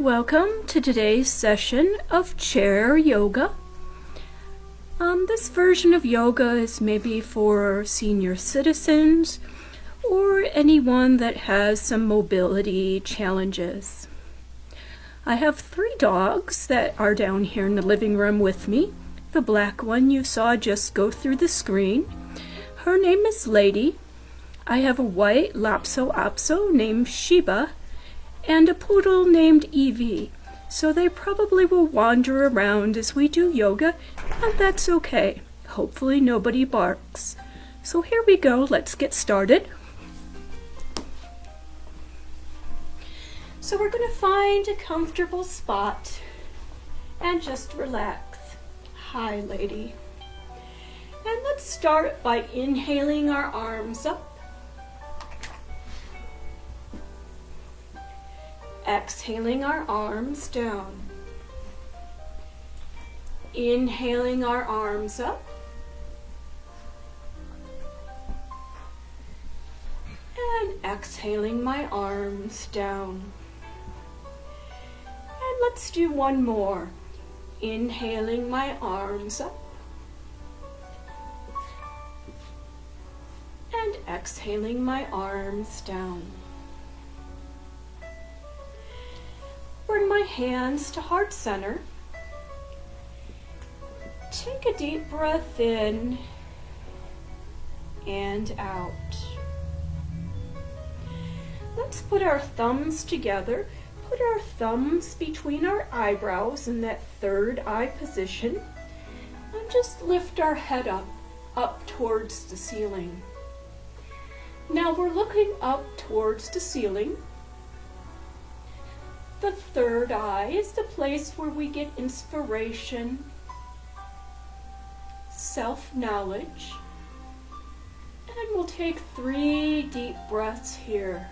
Welcome to today's session of chair yoga. This version of yoga is maybe for senior citizens or anyone that has some mobility challenges. I have 3 dogs that are down here in the living room with me. The black one you saw just go through the screen. Her name is Lady. I have a white Lhasa Apso named Sheba and a poodle named Evie. So they probably will wander around as we do yoga, and that's okay. Hopefully nobody barks. So here we go, let's get started. So we're going to find a comfortable spot and just relax. Hi, Lady. And let's start by inhaling our arms up. Exhaling our arms down. Inhaling our arms up. And exhaling my arms down. And let's do one more. Inhaling my arms up. And exhaling my arms down. Bring my hands to heart center. Take a deep breath in and out. Let's put our thumbs together. Put our thumbs between our eyebrows in that third eye position. And just lift our head up towards the ceiling. Now we're looking up towards the ceiling. The third eye is the place where we get inspiration, self-knowledge, and we'll take 3 deep breaths here.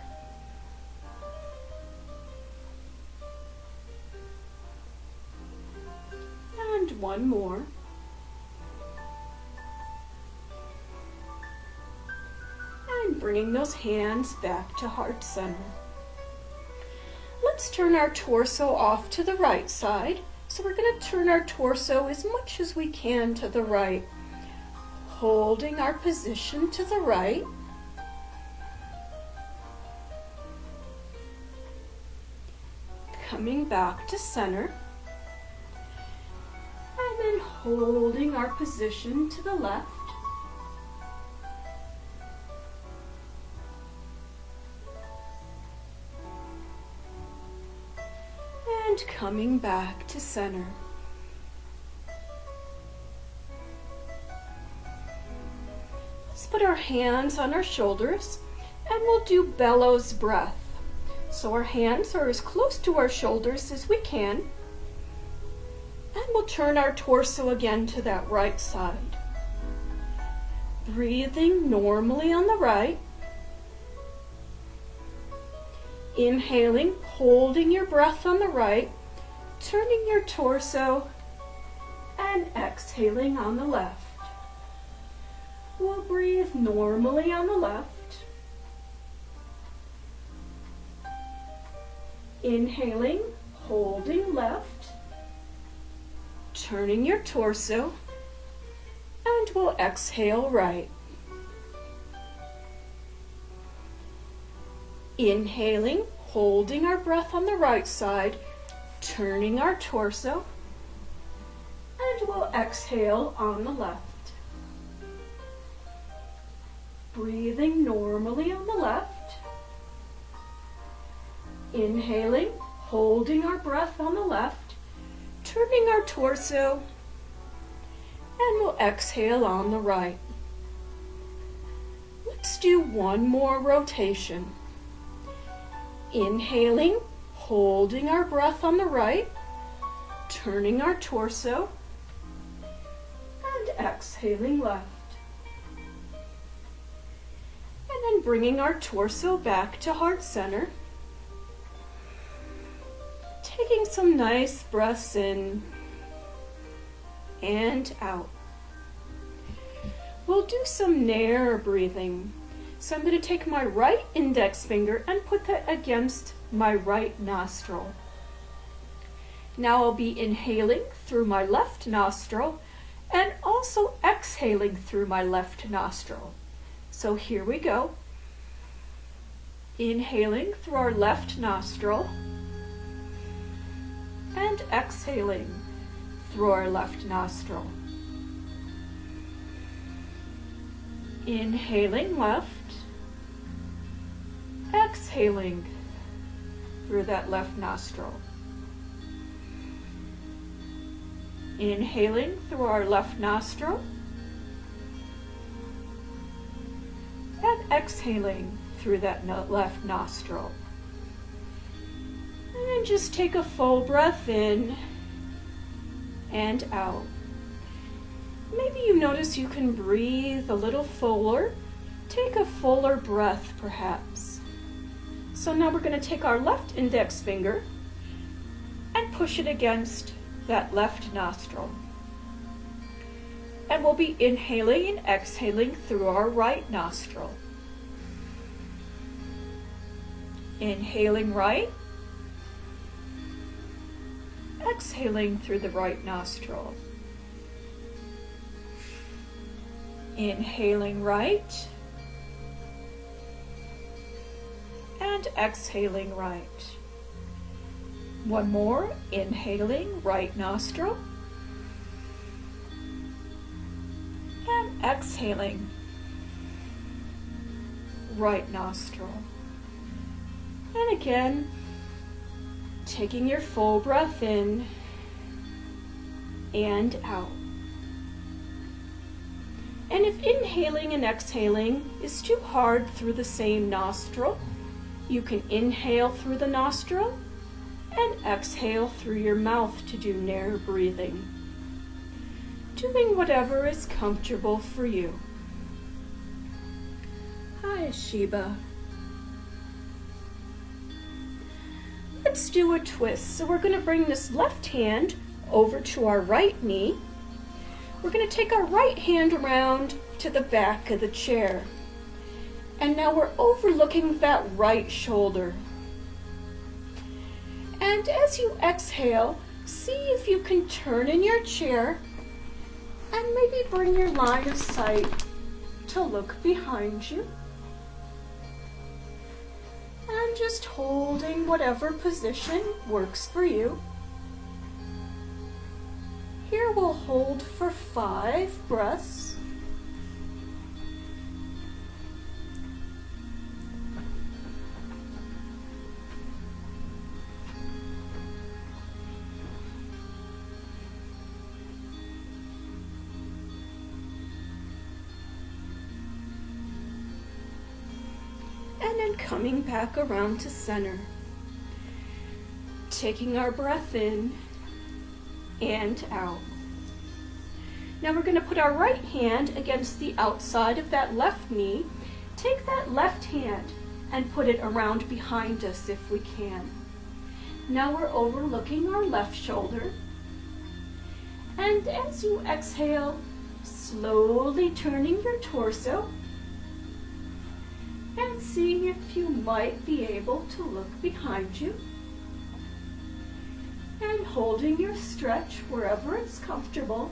And one more. And bringing those hands back to heart center. Let's turn our torso off to the right side. So we're going to turn our torso as much as we can to the right, holding our position to the right. Coming back to center. And then holding our position to the left. Coming back to center. Let's put our hands on our shoulders and we'll do bellows breath. So our hands are as close to our shoulders as we can. And we'll turn our torso again to that right side. Breathing normally on the right. Inhaling, holding your breath on the right, turning your torso, and exhaling on the left. We'll breathe normally on the left. Inhaling, holding left, turning your torso, and we'll exhale right. Inhaling, holding our breath on the right side, turning our torso, and we'll exhale on the left. Breathing normally on the left. Inhaling, holding our breath on the left, turning our torso, and we'll exhale on the right. Let's do one more rotation. Inhaling, holding our breath on the right, turning our torso, and exhaling left. And then bringing our torso back to heart center. Taking some nice breaths in and out. We'll do some nair breathing. So I'm going to take my right index finger and put that against my right nostril. Now I'll be inhaling through my left nostril and also exhaling through my left nostril. So here we go. Inhaling through our left nostril and exhaling through our left nostril. Inhaling left, exhaling through that left nostril. Inhaling through our left nostril and exhaling through that left nostril. And then just take a full breath in and out. Maybe you notice you can breathe a little fuller. Take a fuller breath perhaps. So now we're going to take our left index finger and push it against that left nostril. And we'll be inhaling and exhaling through our right nostril. Inhaling right, exhaling through the right nostril. Inhaling right, and exhaling right. One more, inhaling right nostril, and exhaling right nostril. And again, taking your full breath in and out. And if inhaling and exhaling is too hard through the same nostril, you can inhale through the nostril and exhale through your mouth to do nair breathing. Doing whatever is comfortable for you. Hi, Sheba. Let's do a twist. So we're going to bring this left hand over to our right knee. We're going to take our right hand around to the back of the chair. And now we're overlooking that right shoulder. And as you exhale, see if you can turn in your chair and maybe bring your line of sight to look behind you. And just holding whatever position works for you. Here we'll hold for 5 breaths. And then coming back around to center. Taking our breath in and out. Now we're going to put our right hand against the outside of that left knee. Take that left hand and put it around behind us if we can. Now we're overlooking our left shoulder. And as you exhale, slowly turning your torso and seeing if you might be able to look behind you. And holding your stretch wherever it's comfortable.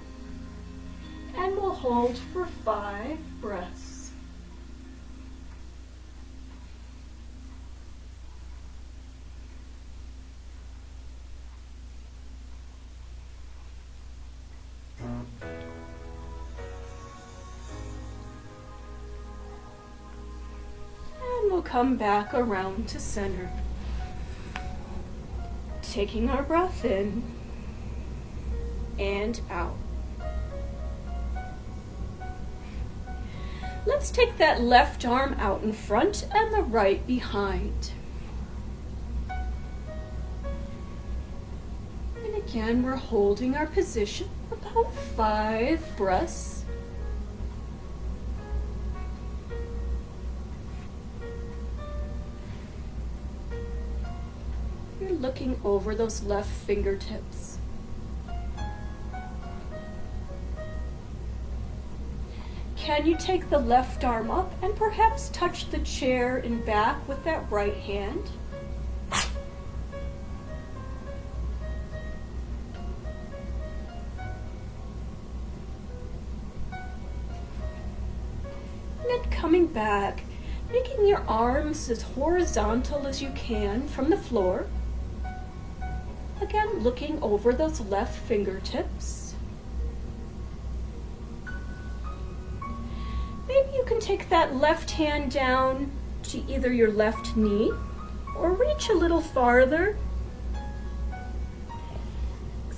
And we'll hold for 5 breaths. And we'll come back around to center. Taking our breath in and out. Let's take that left arm out in front and the right behind. And again, we're holding our position about 5 breaths. You're looking over those left fingertips. Can you take the left arm up and perhaps touch the chair and back with that right hand? coming back, making your arms as horizontal as you can from the floor. Again, looking over those left fingertips. Maybe you can take that left hand down to either your left knee or reach a little farther.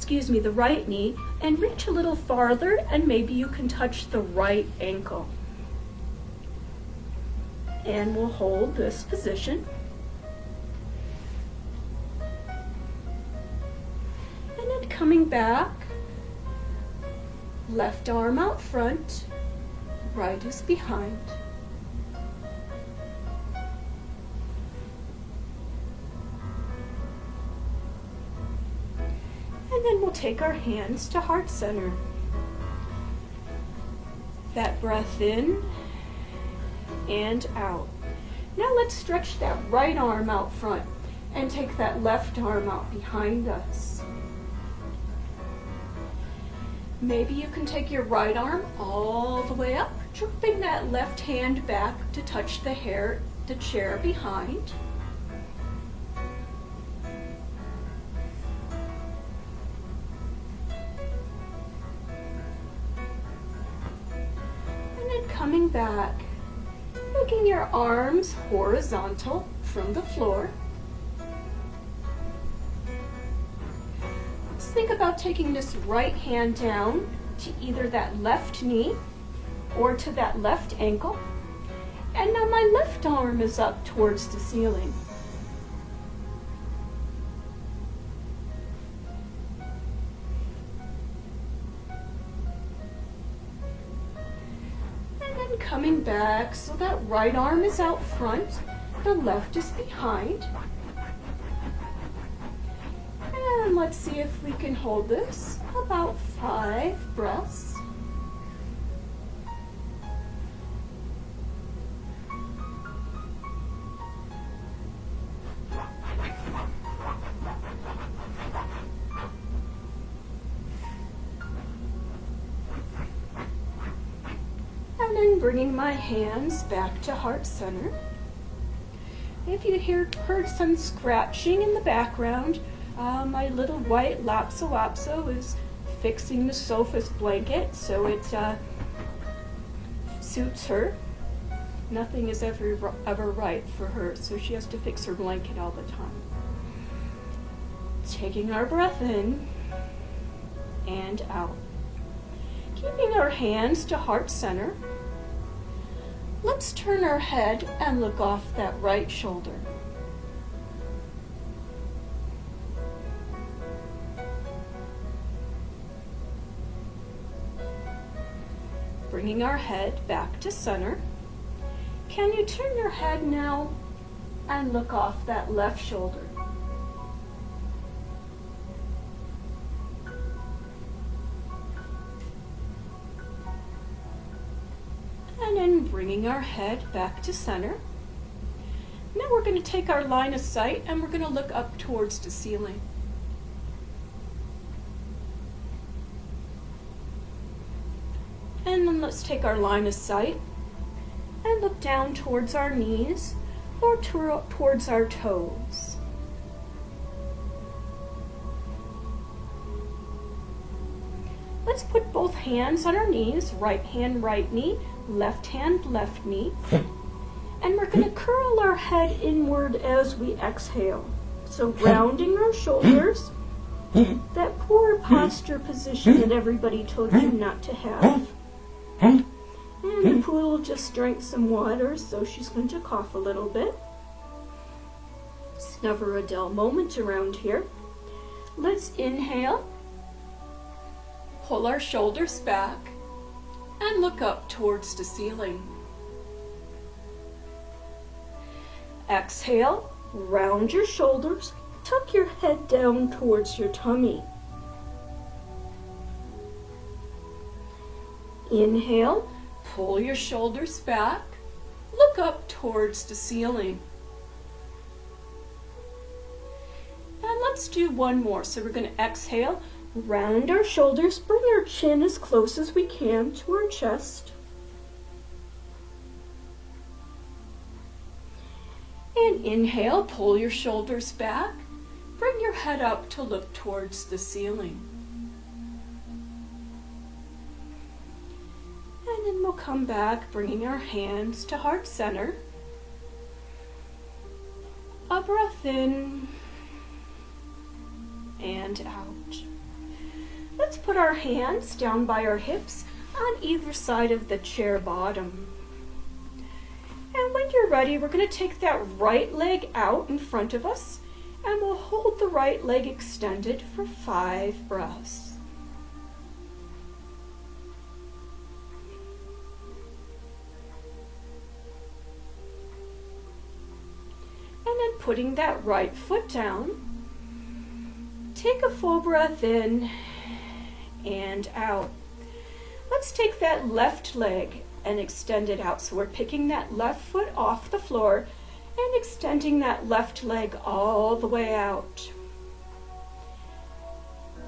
The right knee, and reach a little farther, and maybe you can touch the right ankle. And we'll hold this position. And then coming back, left arm out front, right is behind. And then we'll take our hands to heart center. That breath in and out. Now let's stretch that right arm out front and take that left arm out behind us. Maybe you can take your right arm all the way up, dropping that left hand back to touch the chair behind. Coming back, making your arms horizontal from the floor. Let's think about taking this right hand down to either that left knee or to that left ankle. And now my left arm is up towards the ceiling. Coming back, so that right arm is out front, the left is behind. And let's see if we can hold this about 5 breaths. And then bringing my hands back to heart center. If you heard some scratching in the background, my little white Lhasa Apso is fixing the sofa's blanket, so it suits her. Nothing is ever right for her, so she has to fix her blanket all the time. Taking our breath in and out. Keeping our hands to heart center. Let's turn our head and look off that right shoulder. Bringing our head back to center. Can you turn your head now and look off that left shoulder? And then bringing our head back to center. Now we're going to take our line of sight and we're going to look up towards the ceiling. And then let's take our line of sight and look down towards our knees or towards our toes. Let's put both hands on our knees, right hand, right knee, left hand, left knee. And we're going to curl our head inward as we exhale. So rounding our shoulders, that poor posture position that everybody told you not to have. And the poodle just drank some water, so she's going to cough a little bit. It's never a dull moment around here. Let's inhale, pull our shoulders back, and look up towards the ceiling. Exhale, round your shoulders, tuck your head down towards your tummy. Inhale, pull your shoulders back, look up towards the ceiling. And let's do one more. So we're going to exhale, round our shoulders, bring our chin as close as we can to our chest. Inhale, pull your shoulders back. Bring your head up to look towards the ceiling. And then we'll come back, bringing our hands to heart center. A breath in and out. Let's put our hands down by our hips on either side of the chair bottom. And when you're ready, we're going to take that right leg out in front of us, and we'll hold the right leg extended for 5 breaths. And then putting that right foot down, take a full breath in and out. Let's take that left leg and extend it out. So we're picking that left foot off the floor and extending that left leg all the way out.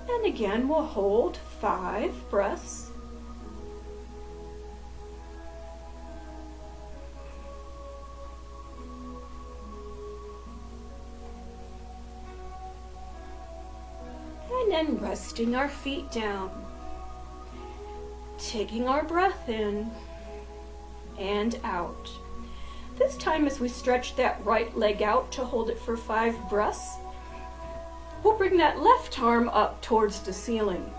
And again, we'll hold 5 breaths. And then resting our feet down. Taking our breath in and out. This time, as we stretch that right leg out to hold it for 5 breaths, we'll bring that left arm up towards the ceiling.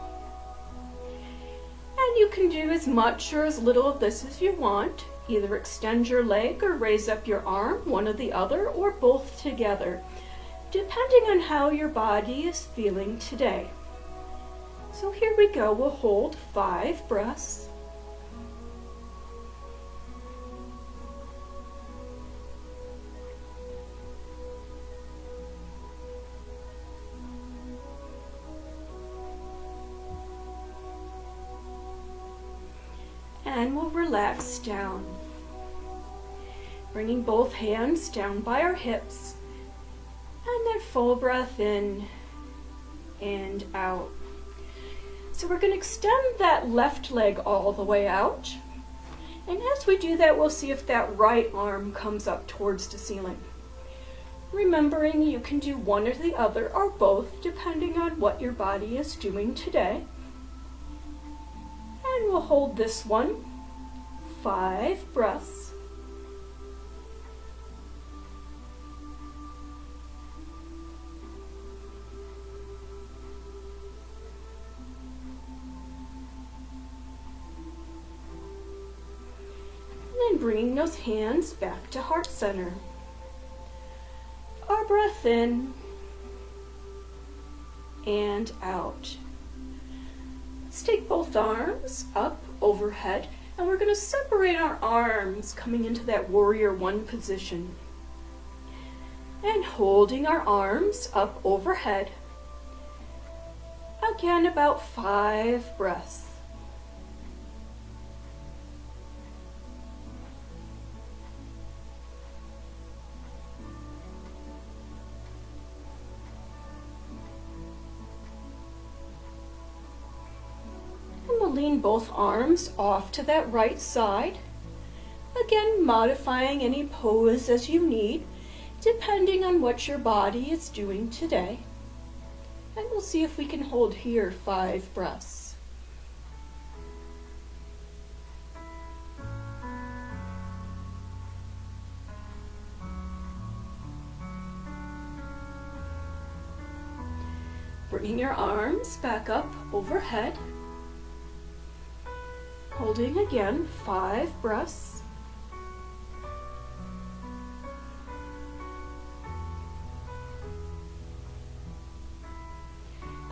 And you can do as much or as little of this as you want. Either extend your leg or raise up your arm, one or the other, or both together, depending on how your body is feeling today. So here we go. We'll hold 5 breaths. And we'll relax down. Bringing both hands down by our hips. And then full breath in and out. So we're going to extend that left leg all the way out. And as we do that, we'll see if that right arm comes up towards the ceiling. Remembering you can do one or the other or both, depending on what your body is doing today. And we'll hold this one 5 breaths. And bringing those hands back to heart center. Our breath in and out. Let's take both arms up overhead, and we're going to separate our arms coming into that warrior 1 position. And holding our arms up overhead. Again, about 5 breaths. Lean both arms off to that right side. Again, modifying any pose as you need, depending on what your body is doing today. And we'll see if we can hold here 5 breaths. Bringing your arms back up overhead. Holding again 5 breaths.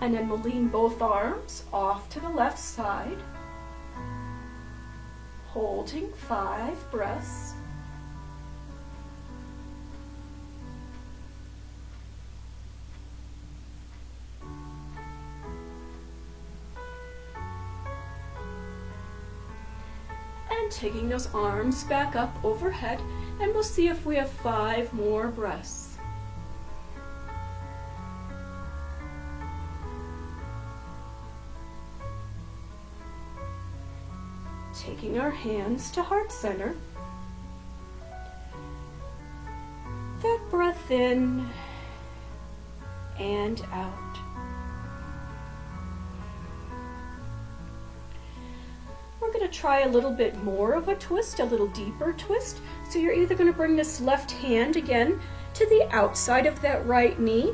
And then we'll lean both arms off to the left side. Holding 5 breaths. Taking those arms back up overhead, and we'll see if we have 5 more breaths. Taking our hands to heart center. That breath breath in and out. We're going to try a little bit more of a twist, a little deeper twist. So you're either going to bring this left hand again to the outside of that right knee,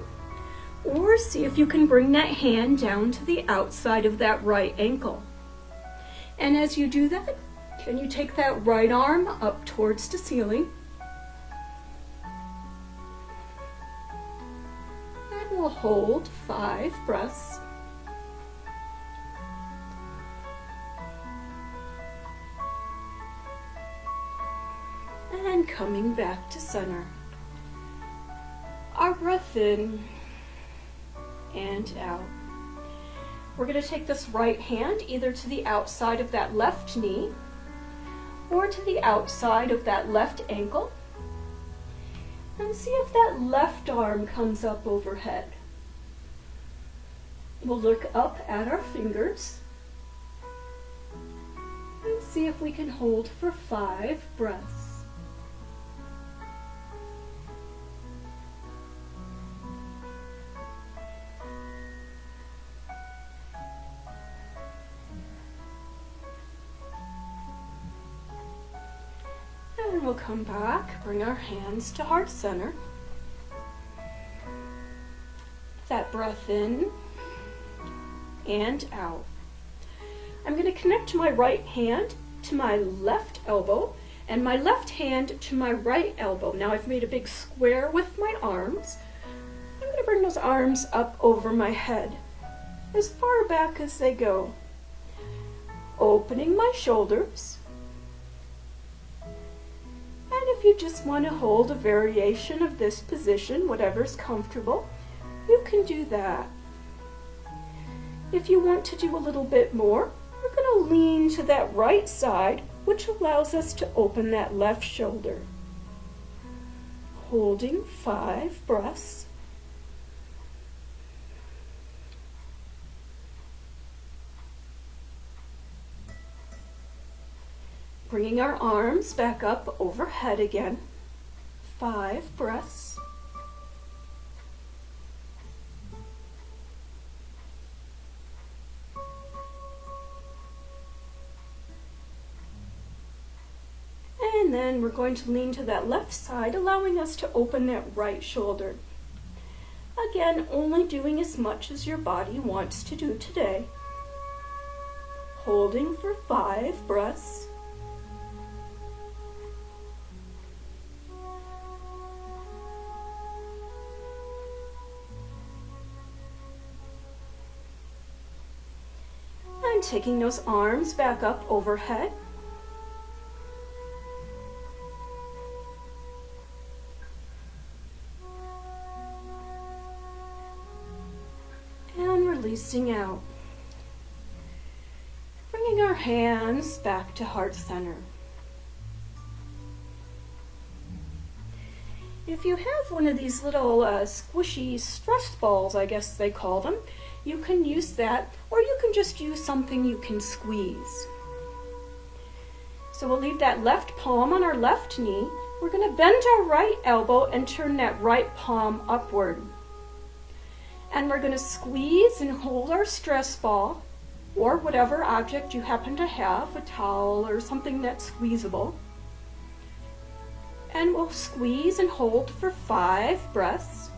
or see if you can bring that hand down to the outside of that right ankle. And as you do that, can you take that right arm up towards the ceiling? And we'll hold 5 breaths. And coming back to center. Our breath in and out. We're going to take this right hand either to the outside of that left knee or to the outside of that left ankle, and see if that left arm comes up overhead. We'll look up at our fingers and see if we can hold for 5 breaths. And we'll come back, bring our hands to heart center. That breath in and out. I'm going to connect my right hand to my left elbow and my left hand to my right elbow. Now I've made a big square with my arms. I'm going to bring those arms up over my head, as far back as they go. Opening my shoulders. And if you just want to hold a variation of this position, whatever's comfortable, you can do that. If you want to do a little bit more, we're going to lean to that right side, which allows us to open that left shoulder. Holding 5 breaths. Bringing our arms back up overhead again. 5 breaths. And then we're going to lean to that left side, allowing us to open that right shoulder. Again, only doing as much as your body wants to do today. Holding for 5 breaths. And taking those arms back up overhead. And releasing out. Bringing our hands back to heart center. If you have one of these little squishy stress balls, I guess they call them, you can use that, or you can just use something you can squeeze. So we'll leave that left palm on our left knee. We're going to bend our right elbow and turn that right palm upward. And we're going to squeeze and hold our stress ball, or whatever object you happen to have, a towel or something that's squeezable. And we'll squeeze and hold for 5 breaths.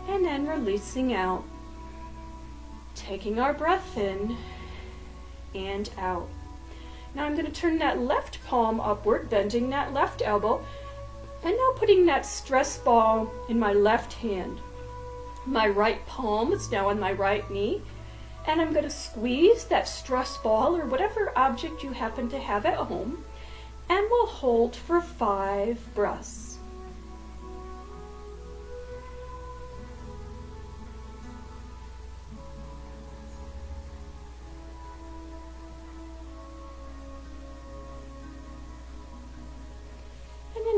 And then releasing out, taking our breath in and out. Now I'm going to turn that left palm upward, bending that left elbow, and now putting that stress ball in my left hand. My right palm is now on my right knee, and I'm going to squeeze that stress ball or whatever object you happen to have at home, and we'll hold for 5 breaths.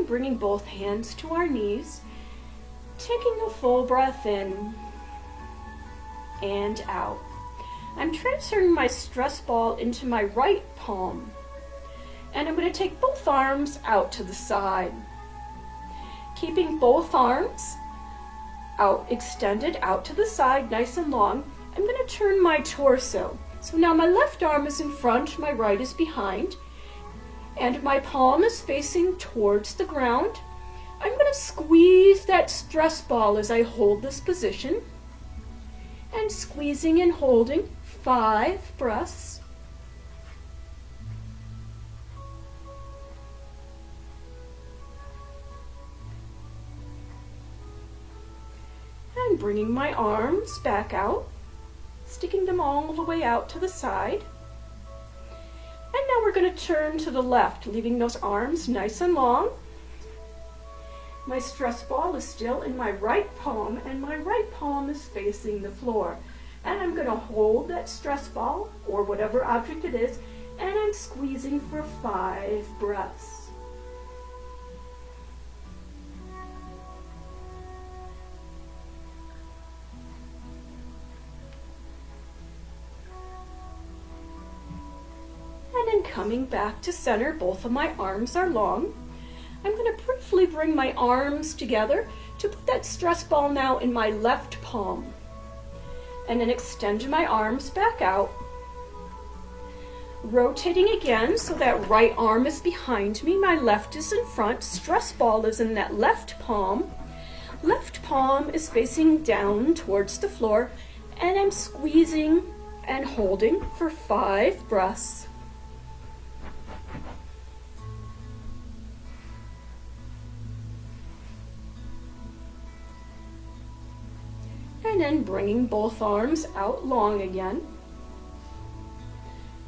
Bringing both hands to our knees, taking a full breath in and out. I'm transferring my stress ball into my right palm. And I'm going to take both arms out to the side. Keeping both arms out, extended out to the side, nice and long, I'm going to turn my torso. So now my left arm is in front, my right is behind, and my palm is facing towards the ground. I'm going to squeeze that stress ball as I hold this position, and squeezing and holding 5 breaths. And bringing my arms back out, sticking them all the way out to the side. And now we're going to turn to the left, leaving those arms nice and long. My stress ball is still in my right palm, and my right palm is facing the floor. And I'm going to hold that stress ball, or whatever object it is, and I'm squeezing for 5 breaths. And then coming back to center, both of my arms are long. I'm going to briefly bring my arms together to put that stress ball now in my left palm. And then extend my arms back out. Rotating again so that right arm is behind me, my left is in front, stress ball is in that left palm. Left palm is facing down towards the floor, and I'm squeezing and holding for 5 breaths. And then bringing both arms out long again.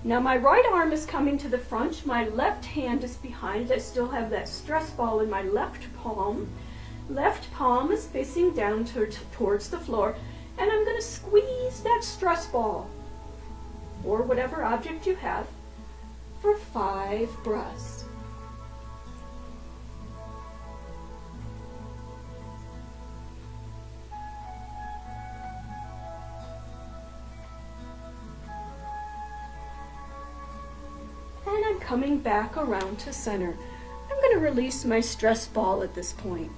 Now my right arm is coming to the front, my left hand is behind. I still have that stress ball in my left palm. Left palm is facing down towards the floor, and I'm going to squeeze that stress ball, or whatever object you have, for 5 breaths. And I'm coming back around to center. I'm going to release my stress ball at this point.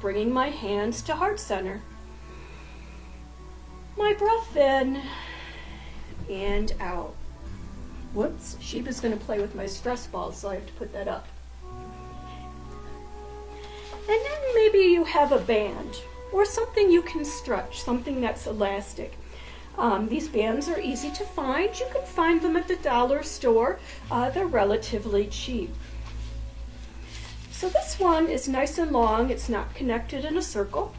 Bringing my hands to heart center. My breath in and out. Whoops, Sheba's going to play with my stress ball, so I have to put that up. And then maybe you have a band or something you can stretch, something that's elastic. These bands are easy to find. You can find them at the dollar store. They're relatively cheap. So this one is nice and long. It's not connected in a circle.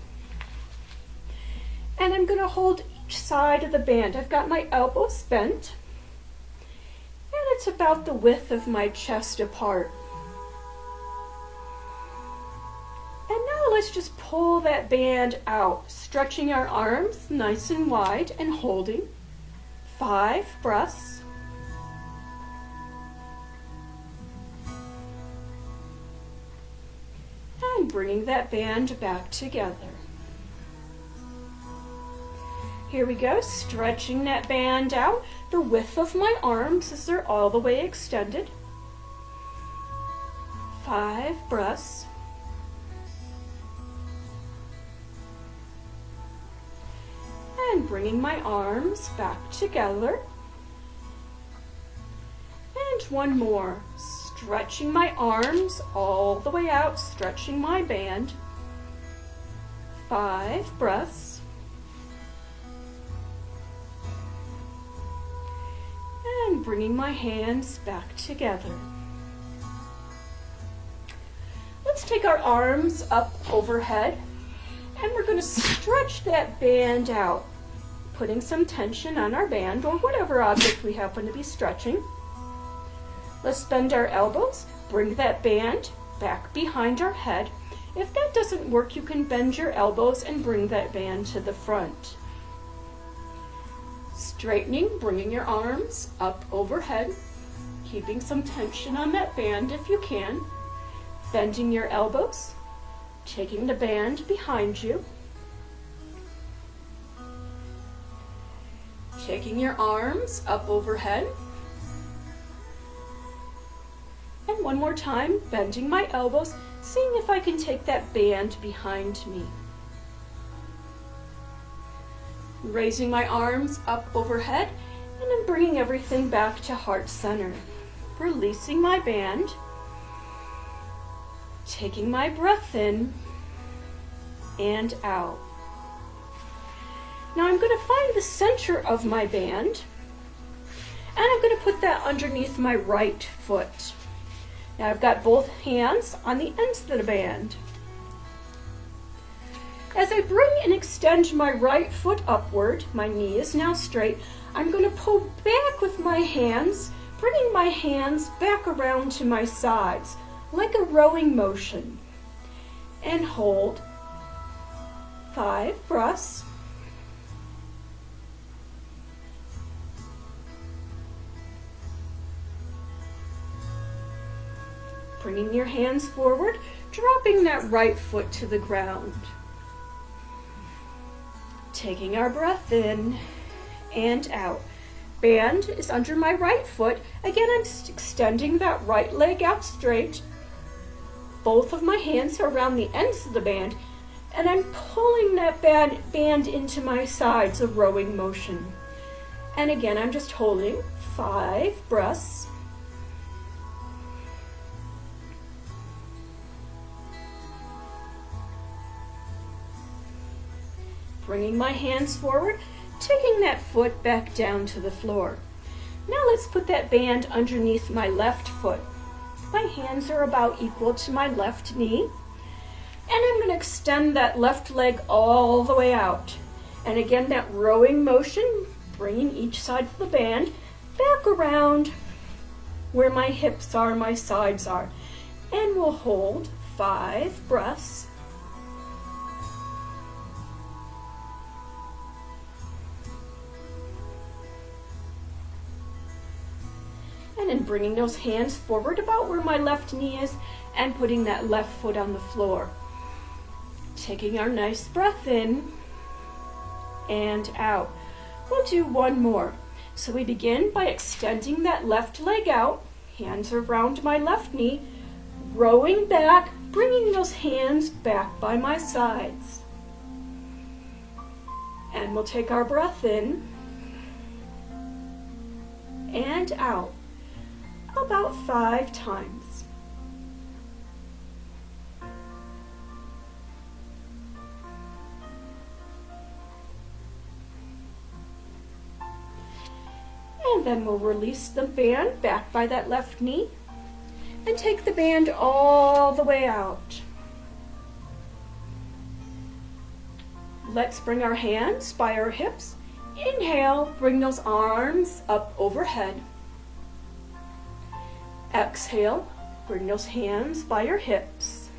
And I'm going to hold each side of the band. I've got my elbows bent, and it's about the width of my chest apart. And now let's just pull that band out, stretching our arms nice and wide and holding 5 breaths. And bringing that band back together. Here we go, stretching that band out the width of my arms as they're all the way extended. 5 breaths. And bringing my arms back together. And one more. Stretching my arms all the way out, stretching my band. 5 breaths. And bringing my hands back together. Let's take our arms up overhead, and we're going to stretch that band out, putting some tension on our band or whatever object we happen to be stretching. Let's bend our elbows, bring that band back behind our head. If that doesn't work, you can bend your elbows and bring that band to the front. Straightening, bringing your arms up overhead, keeping some tension on that band if you can. Bending your elbows, taking the band behind you. Taking your arms up overhead. And one more time, bending my elbows, seeing if I can take that band behind me. Raising my arms up overhead, and then bringing everything back to heart center. Releasing my band. Taking my breath in and out. Now I'm going to find the center of my band, and I'm going to put that underneath my right foot. Now I've got both hands on the ends of the band. As I bring and extend my right foot upward, my knee is now straight, I'm going to pull back with my hands, bringing my hands back around to my sides, like a rowing motion. And hold 5 breaths. Bringing your hands forward, dropping that right foot to the ground. Taking our breath in and out. Band is under my right foot. Again, I'm extending that right leg out straight. Both of my hands are around the ends of the band, and I'm pulling that band into my sides, a rowing motion. And again, I'm just holding 5 breaths. Bringing my hands forward, taking that foot back down to the floor. Now let's put that band underneath my left foot. My hands are about equal to my left knee. And I'm going to extend that left leg all the way out. And again, that rowing motion, bringing each side of the band back around where my hips are, my sides are. And we'll hold 5 breaths. And then bringing those hands forward about where my left knee is and putting that left foot on the floor. Taking our nice breath in and out. We'll do one more. So we begin by extending that left leg out, hands around my left knee, rowing back, bringing those hands back by my sides. And we'll take our breath in and out. About 5 times. And then we'll release the band back by that left knee and take the band all the way out. Let's bring our hands by our hips. Inhale, bring those arms up overhead. Exhale, bring those hands by your hips.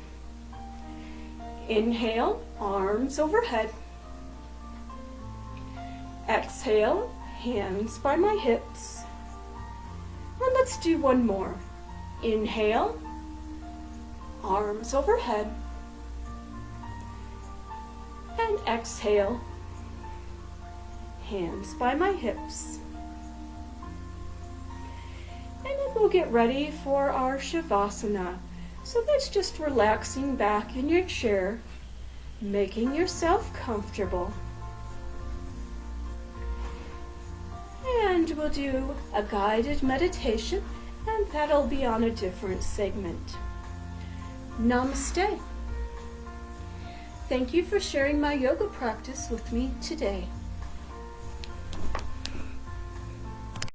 Inhale, arms overhead. Exhale, hands by my hips. And let's do one more. Inhale, arms overhead. And exhale, hands by my hips. And then we'll get ready for our Shavasana. So that's just relaxing back in your chair, making yourself comfortable. And we'll do a guided meditation, and that'll be on a different segment. Namaste. Thank you for sharing my yoga practice with me today.